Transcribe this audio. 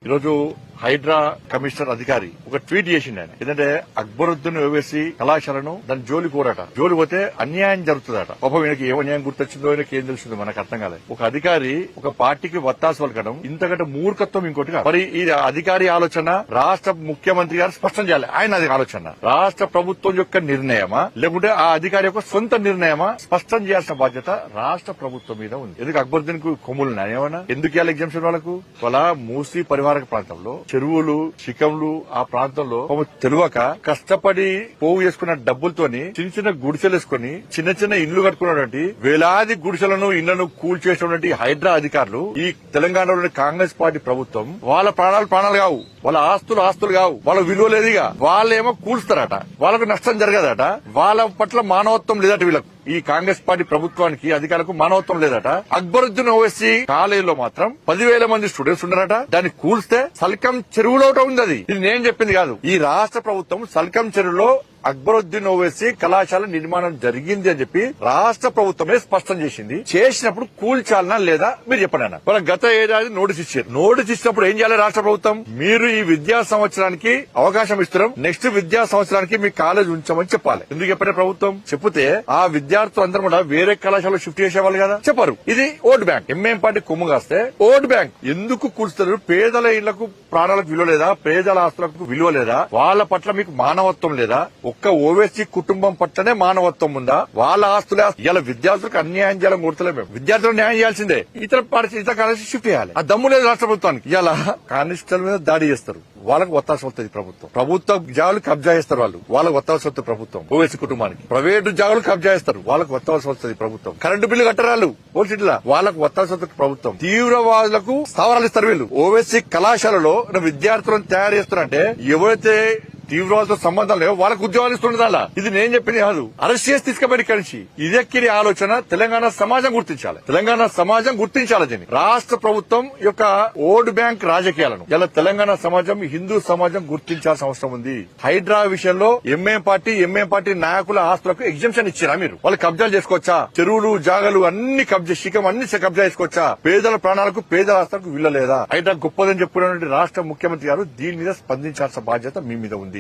ఈరోజు హైడ్రా కమిషనర్ అధికారి ఒక ట్వీట్ చేసిండు. ఆయన ఏంటంటే అక్బరుద్దీన్ ఓవైసీ కళాశాలను దాని జోలి కోరట. జోలి పోతే అన్యాయం జరుగుతుందట. పాపం ఈయనకి ఏ అన్యాయం గుర్తొచ్చిందో ఆయనకి ఏం తెలుస్తుందో మనకు అర్థం కాలేదు. ఒక అధికారి ఒక పార్టీకి వత్తాసు పలకడం ఇంతకంటే మూర్ఖత్వం ఇంకోటి కాదు. మరి ఈ అధికారి ఆలోచన రాష్ట్ర ముఖ్యమంత్రి గారు స్పష్టం చేయాలి. ఆయన అది ఆలోచన రాష్ట్ర ప్రభుత్వం యొక్క నిర్ణయమా లేకుంటే ఆ అధికారి యొక్క సొంత నిర్ణయమా స్పష్టం చేయాల్సిన బాధ్యత రాష్ట్ర ప్రభుత్వం మీద ఉంది. ఎందుకు అక్బరుద్దీన్ కు కొమ్ములు ఏమన్నా ఎందుకు ఇవ్వాలి ఎగ్జామ్షన్ వాళ్ళకు? వాళ్ళ మూసీ పరివారక ప్రాంతంలో చెరువులు శిఖంలు ఆ ప్రాంతంలో తెలియక కష్టపడి పోగు చేసుకున్న డబ్బులతోని చిన్న చిన్న గుడిసెలు వేసుకుని చిన్న చిన్న ఇళ్లు కట్టుకున్నటువంటి వేలాది గుడిసెలను ఇళ్లను కూల్చేసినటువంటి హైడ్రా అధికారులు ఈ తెలంగాణలోని కాంగ్రెస్ పార్టీ ప్రభుత్వం వాళ్ళ ప్రాణాలు కావు, వాళ్ళ ఆస్తులు కావు, వాళ్ళ విలువ లేదుగా. వాళ్ళేమో కూల్స్తారట, వాళ్ళకు నష్టం జరగదట, వాళ్ళ పట్ల మానవత్వం లేదట. వీళ్ళకు ఈ కాంగ్రెస్ పార్టీ ప్రభుత్వానికి అధికారులకు మానవత్వం లేదట. అక్బరుద్దీన్ ఓవైసీ కాలేజీలో మాత్రం 10,000 మంది స్టూడెంట్స్ ఉన్నారట. దాన్ని కూల్స్తే సల్కం చెరువులో ఉంది. అది ఇది నేను చెప్పింది కాదు. ఈ రాష్ట్ర ప్రభుత్వం సల్కం చెరువులో అక్బరుద్దీన్ ఓవైసీ కళాశాల నిర్మాణం జరిగింది అని చెప్పి రాష్ట్ర ప్రభుత్వమే స్పష్టం చేసింది. చేసినప్పుడు కూల్చాలనా లేదా మీరు చెప్పండి అన్న. వాళ్ళ గత ఏడాది నోటీస్ ఇచ్చారు. నోటీస్ ఇచ్చినప్పుడు ఏం చేయాలి రాష్ట్ర ప్రభుత్వం? మీరు ఈ విద్యా సంవత్సరానికి అవకాశం ఇస్తున్నాం, నెక్స్ట్ విద్యా సంవత్సరానికి మీ కాలేజ్ ఉంచామని చెప్పాలి. ఎందుకు చెప్పిన ప్రభుత్వం చెప్తే ఆ విద్యార్థులందరూ కూడా వేరే కళాశాలలో షిఫ్ట్ చేసేవాళ్ళు కదా, చెప్పారు. ఇది ఓట్ బ్యాంక్. ఎంఏం పార్టీ కొమ్ము కాస్తే ఓట్ బ్యాంక్. ఎందుకు కూల్స్తారు? పేదల ఇళ్లకు ప్రాణాలకు విలువ లేదా? పేదల ఆస్తులకు విలువ లేదా? వాళ్ళ పట్ల మీకు మానవత్వం లేదా? ఒక్క ఓవైసీ కుటుంబం పట్లనే మానవత్వం ఉందా? వాళ్ళ ఆస్తులే ఇలా విద్యార్థులకు అన్యాయం చేయాలని కోరుతలే. మేము విద్యార్థులకు న్యాయం చేయాల్సిందే. ఇతర కాలేజీ షిఫ్ట్ చేయాలి. ఆ దమ్ము లేదు రాష్ట్ర ప్రభుత్వానికి. ఇలా కానిస్టేబుల్ మీద దాడి చేస్తారు, వాళ్ళకు ఒత్తాల్సి వస్తుంది ప్రభుత్వ జాగాలు కబ్జా చేస్తారు, వాళ్ళకు ఒత్తాల్సి వస్తుంది ప్రభుత్వం. ఓవైసీ కుటుంబానికి ప్రైవేటు జాగాలు కబ్జా చేస్తారు, వాళ్ళకు ఒత్తాల్సి వస్తుంది ప్రభుత్వం. కరెంటు బిల్లు కట్టరాళ్ళు పోలీసులా, వాళ్ళకు ఒత్తాల్సి వస్తుంది ప్రభుత్వం. తీవ్రవాదులకు స్థావరాలు ఇస్తారు వీళ్ళు. ఓవైసీ కళాశాలలో విద్యార్థులను తయారు చేస్తారంటే ఎవరైతే తీవ్రవాదులతో సంబంధం లేవు వాళ్ళకు ఉద్యోగాలు ఇస్తుండదా? ఇది నేను చెప్పింది కాదు. అరెస్ట్ చేసి తీసుకుపోయి ఇక్కడి నుంచి. ఇదెక్కిరి ఆలోచన తెలంగాణ సమాజం గుర్తించాలి. తెలంగాణ సమాజం గుర్తించాలి. దీన్ని రాష్ట్ర ప్రభుత్వం యొక్క ఓట్ బ్యాంక్ రాజకీయాలను ఇలా తెలంగాణ సమాజం హిందూ సమాజం గుర్తించాల్సిన అవసరం ఉంది. హైడ్రా విషయంలో ఎంఏం పార్టీ నాయకుల ఆస్తులకు ఎగ్జంప్షన్ ఇచ్చారా మీరు? వాళ్ళు కబ్జాలు చేసుకోవచ్చా? చెరువులు జాగలు అన్ని శిఖం అన్ని కబ్జా చేసుకోవచ్చా? పేదల ప్రాణాలకు పేదల ఆస్తులకు విలువ లేదా? హైడ్రా గొప్పదని చెప్పుకున్నటువంటి రాష్ట్ర ముఖ్యమంత్రి గారు దీని మీద స్పందించాల్సిన బాధ్యత మీ మీద ఉంది.